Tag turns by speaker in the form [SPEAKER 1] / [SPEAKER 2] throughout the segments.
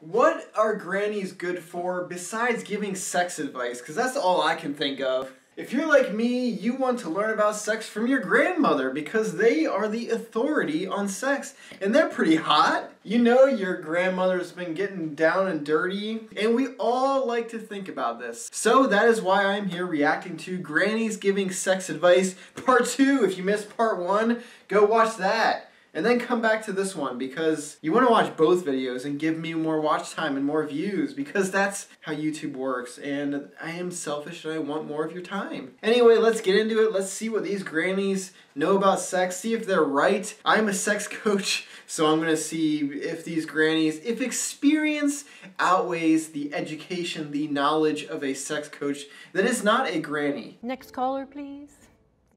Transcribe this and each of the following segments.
[SPEAKER 1] What are grannies good for besides giving sex advice? Because that's all I can think of. If you're like me, you want to learn about sex from your grandmother because they are the authority on sex. And they're pretty hot. You know your grandmother's been getting down and dirty. And we all like to think about this. So that is why I'm here reacting to Grannies Giving Sex Advice Part 2. If you missed Part 1, go watch that. And then come back to this one because you want to watch both videos and give me more watch time and more views because that's how YouTube works and I am selfish and I want more of your time. Anyway, let's get into it. Let's see what these grannies know about sex, see if they're right. I'm a sex coach, so I'm going to see if these grannies, if experience outweighs the education, the knowledge of a sex coach that is not a granny.
[SPEAKER 2] Next caller, please.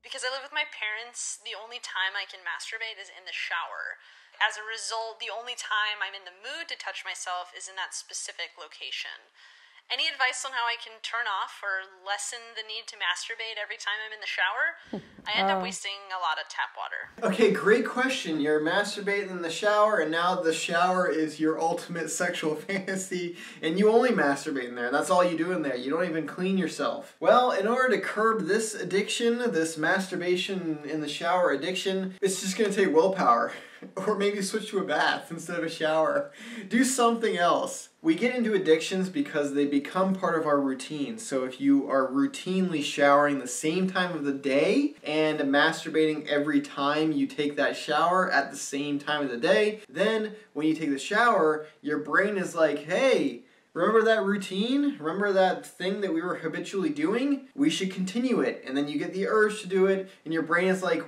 [SPEAKER 3] Because I live with my parents, the only time I can masturbate is in the shower. As a result, the only time I'm in the mood to touch myself is in that specific location. Any advice on how I can turn off or lessen the need to masturbate every time I'm in the shower? I end up wasting a lot of tap water.
[SPEAKER 1] Okay, great question. You're masturbating in the shower and now the shower is your ultimate sexual fantasy and you only masturbate in there. That's all you do in there. You don't even clean yourself. Well, in order to curb this addiction, this masturbation in the shower addiction, it's just going to take willpower. Or maybe switch to a bath instead of a shower. Do something else. We get into addictions because they become part of our routine. So if you are routinely showering the same time of the day and masturbating every time you take that shower at the same time of the day, then when you take the shower, your brain is like, hey, remember that routine? Remember that thing that we were habitually doing? We should continue it. And then you get the urge to do it and your brain is like,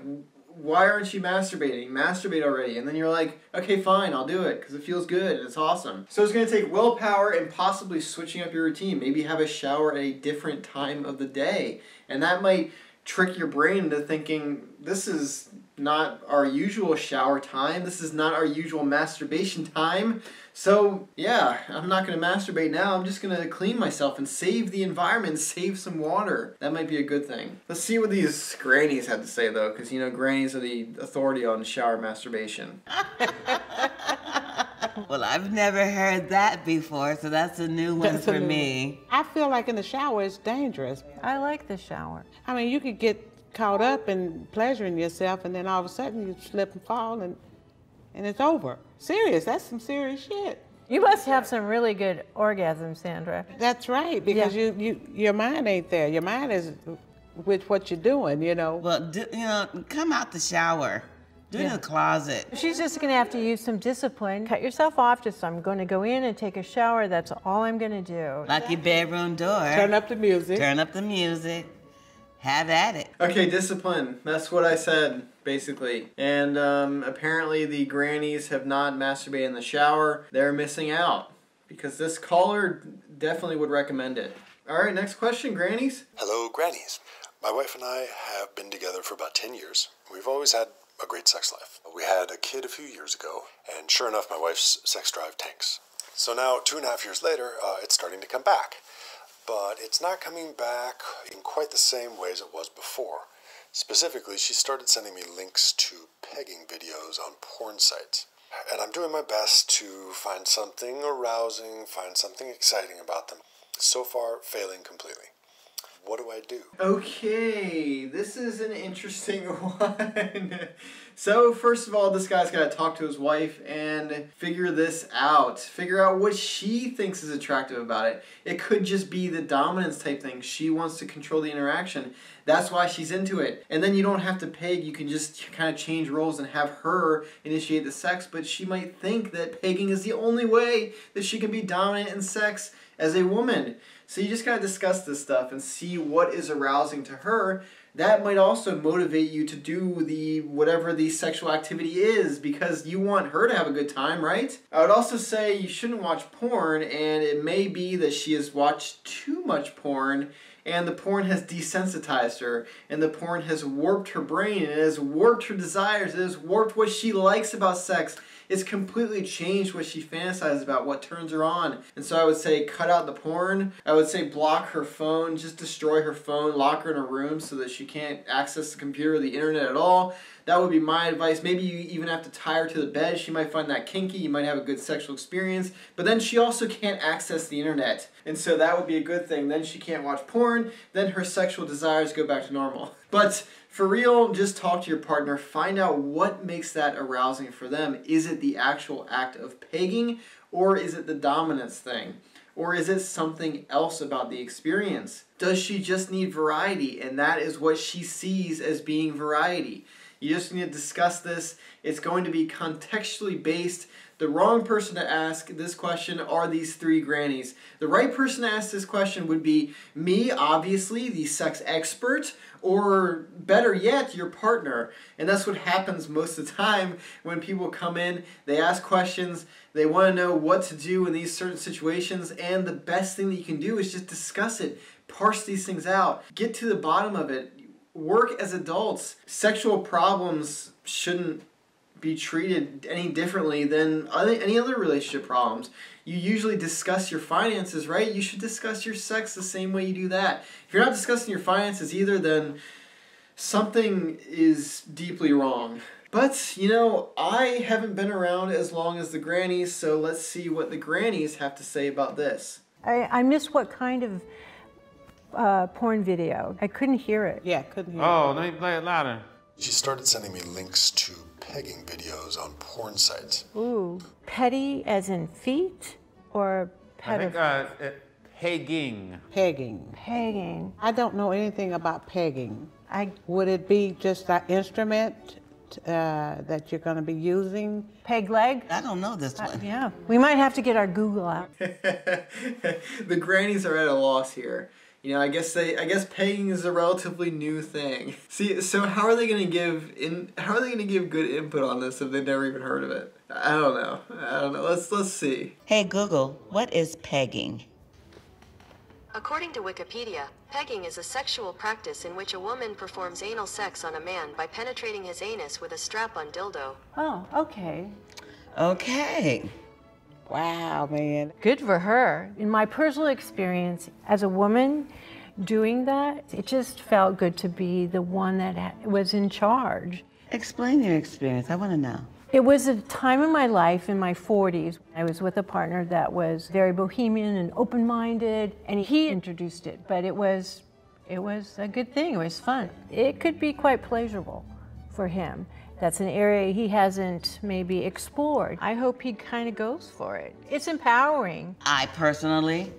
[SPEAKER 1] why aren't you masturbating? Masturbate already. And then you're like, okay, fine, I'll do it because it feels good and it's awesome. So it's going to take willpower and possibly switching up your routine. Maybe have a shower at a different time of the day. And that might trick your brain into thinking, this is not our usual shower time. This is not our usual masturbation time. So yeah, I'm not going to masturbate now. I'm just going to clean myself and save the environment, save some water. That might be a good thing. Let's see what these grannies had to say though, because you know grannies are the authority on shower masturbation.
[SPEAKER 4] Well, I've never heard that before, so that's a new one for me.
[SPEAKER 5] I feel like in the shower it's dangerous.
[SPEAKER 2] I like the shower.
[SPEAKER 5] I mean, you could get caught up in pleasuring yourself and then all of a sudden you slip and fall and it's over. Serious, that's some serious shit.
[SPEAKER 2] You must have some really good orgasms, Sandra.
[SPEAKER 5] That's right, because your mind ain't there. Your mind is with what you're doing, you know.
[SPEAKER 4] Well, come out the shower. Do it in the closet.
[SPEAKER 2] She's just going to have to use some discipline. Cut yourself off. Just, I'm going to go in and take a shower. That's all I'm going to do.
[SPEAKER 4] Lock your bedroom door.
[SPEAKER 5] Turn up the music.
[SPEAKER 4] Turn up the music. Have at it.
[SPEAKER 1] Okay, discipline. That's what I said, basically. And apparently the grannies have not masturbated in the shower. They're missing out because this caller definitely would recommend it. All right, next question, grannies.
[SPEAKER 6] Hello, grannies. My wife and I have been together for about 10 years. We've always had a great sex life. We had a kid a few years ago, and sure enough, my wife's sex drive tanks. So now, 2.5 years later, it's starting to come back. But it's not coming back in quite the same way as it was before. Specifically, she started sending me links to pegging videos on porn sites. And I'm doing my best to find something arousing, find something exciting about them. So far, failing completely. What do I do?
[SPEAKER 1] Okay, this is an interesting one. So first of all, this guy's got to talk to his wife and figure this out. Figure out what she thinks is attractive about it. It could just be the dominance type thing. She wants to control the interaction. That's why she's into it. And then you don't have to peg. You can just kind of change roles and have her initiate the sex. But she might think that pegging is the only way that she can be dominant in sex as a woman. So you just gotta discuss this stuff and see what is arousing to her. That might also motivate you to do whatever the sexual activity is because you want her to have a good time, right? I would also say you shouldn't watch porn, and it may be that she has watched too much porn and the porn has desensitized her, and the porn has warped her brain, and it has warped her desires, it has warped what she likes about sex. It's completely changed what she fantasizes about, what turns her on. And so I would say cut out the porn. I would say block her phone, just destroy her phone, lock her in a room so that she can't access the computer or the internet at all. That would be my advice. Maybe you even have to tie her to the bed. She might find that kinky. You might have a good sexual experience. But then she also can't access the internet. And so that would be a good thing. Then she can't watch porn. Then her sexual desires go back to normal. But for real, just talk to your partner. Find out what makes that arousing for them. Is it the actual act of pegging, or is it the dominance thing? Or is it something else about the experience? Does she just need variety, and that is what she sees as being variety? You just need to discuss this. It's going to be contextually based. The wrong person to ask this question are these three grannies. The right person to ask this question would be me, obviously, the sex expert, or better yet, your partner. And that's what happens most of the time when people come in, they ask questions, they want to know what to do in these certain situations, and the best thing that you can do is just discuss it, parse these things out, get to the bottom of it, work as adults. Sexual problems shouldn't be treated any differently than any other relationship problems. You usually discuss your finances, right? You should discuss your sex the same way you do that. If you're not discussing your finances either, then something is deeply wrong. But, you know, I haven't been around as long as the grannies, so let's see what the grannies have to say about this.
[SPEAKER 2] I missed what kind of porn video. I couldn't hear it.
[SPEAKER 5] Yeah, couldn't hear.
[SPEAKER 7] Oh, let me play it louder.
[SPEAKER 6] She started sending me links to pegging videos on porn sites.
[SPEAKER 2] Ooh, petty as in feet, or
[SPEAKER 7] I think
[SPEAKER 2] pedophile?
[SPEAKER 7] pegging.
[SPEAKER 5] Pegging.
[SPEAKER 2] Pegging.
[SPEAKER 5] I don't know anything about pegging. Would it be just an instrument that you're going to be using?
[SPEAKER 2] Peg leg?
[SPEAKER 4] I don't know this one.
[SPEAKER 2] Yeah, we might have to get our Google out.
[SPEAKER 1] The grannies are at a loss here. You know, I guess pegging is a relatively new thing. See, so how are they going to give good input on this if they've never even heard of it? I don't know. Let's see.
[SPEAKER 4] Hey Google, what is pegging?
[SPEAKER 8] According to Wikipedia, pegging is a sexual practice in which a woman performs anal sex on a man by penetrating his anus with a strap-on dildo.
[SPEAKER 2] Oh, okay.
[SPEAKER 4] Okay.
[SPEAKER 5] Wow, man.
[SPEAKER 2] Good for her. In my personal experience as a woman doing that, it just felt good to be the one that was in charge.
[SPEAKER 4] Explain your experience. I want to know.
[SPEAKER 2] It was a time in my life, in my 40s. I was with a partner that was very bohemian and open-minded, and he introduced it, but it was a good thing. It was fun. It could be quite pleasurable for him. That's an area he hasn't maybe explored. I hope he kind of goes for it. It's empowering.
[SPEAKER 4] I personally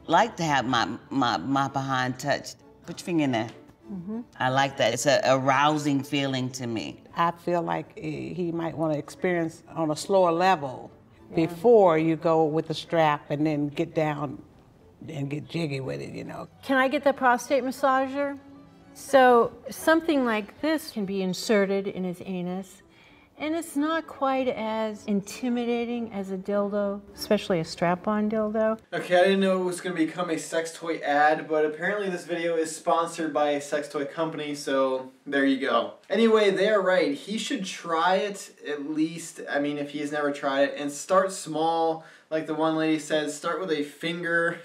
[SPEAKER 4] like to have my behind touched. Put your finger in there. Mm-hmm. I like that. It's an arousing feeling to me.
[SPEAKER 5] I feel like he might want to experience on a slower level before you go with the strap and then get down and get jiggy with it, you know.
[SPEAKER 2] Can I get the prostate massager? So something like this can be inserted in his anus, and it's not quite as intimidating as a dildo, especially a strap-on dildo.
[SPEAKER 1] Okay, I didn't know it was going to become a sex toy ad, but apparently this video is sponsored by a sex toy company, so there you go. Anyway, they're right. He should try it at least, I mean, if he has never tried it, and start small. Like the one lady said, start with a finger,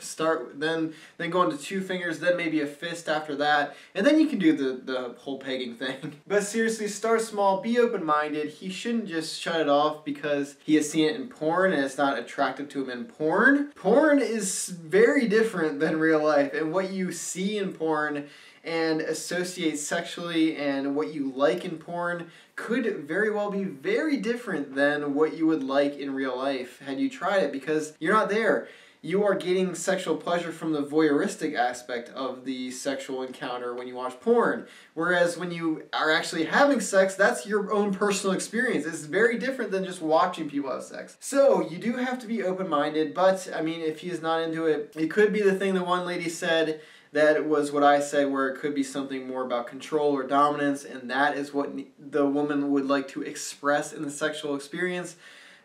[SPEAKER 1] then go into 2 fingers, then maybe a fist after that, and then you can do the whole pegging thing. But seriously, start small, be open-minded. He shouldn't just shut it off because he has seen it in porn and it's not attractive to him in porn. Porn is very different than real life, and what you see in porn and associate sexually and what you like in porn could very well be very different than what you would like in real life had you tried it, because you're not there. You are getting sexual pleasure from the voyeuristic aspect of the sexual encounter when you watch porn. Whereas when you are actually having sex, that's your own personal experience. It's very different than just watching people have sex. So you do have to be open-minded, but I mean, if he is not into it, it could be the thing that one lady said, that was what I said, where it could be something more about control or dominance, and that is what the woman would like to express in the sexual experience,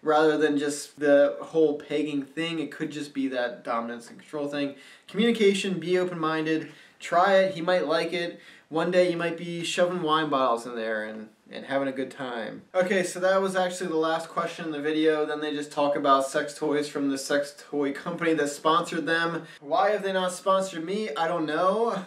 [SPEAKER 1] rather than just the whole pegging thing. It could just be that dominance and control thing. Communication, be open-minded, try it, he might like it. One day you might be shoving wine bottles in there and having a good time. Okay, so that was actually the last question in the video. Then they just talk about sex toys from the sex toy company that sponsored them. Why have they not sponsored me? I don't know.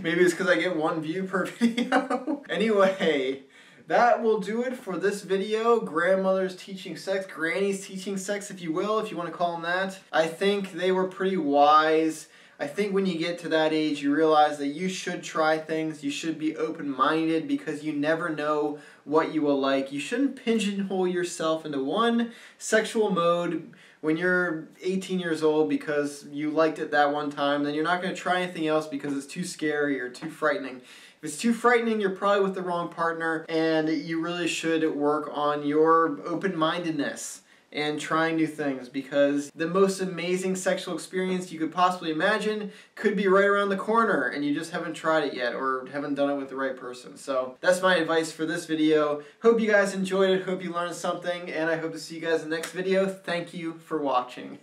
[SPEAKER 1] Maybe it's because I get 1 view per video. Anyway, that will do it for this video. Grandmothers teaching sex, grannies teaching sex, if you will, if you want to call them that. I think they were pretty wise. I think when you get to that age, you realize that you should try things. You should be open-minded because you never know what you will like. You shouldn't pigeonhole yourself into one sexual mode when you're 18 years old because you liked it that one time. Then you're not going to try anything else because it's too scary or too frightening. If it's too frightening, you're probably with the wrong partner, and you really should work on your open-mindedness and trying new things, because the most amazing sexual experience you could possibly imagine could be right around the corner and you just haven't tried it yet or haven't done it with the right person. So that's my advice for this video. Hope you guys enjoyed it, hope you learned something, and I hope to see you guys in the next video. Thank you for watching.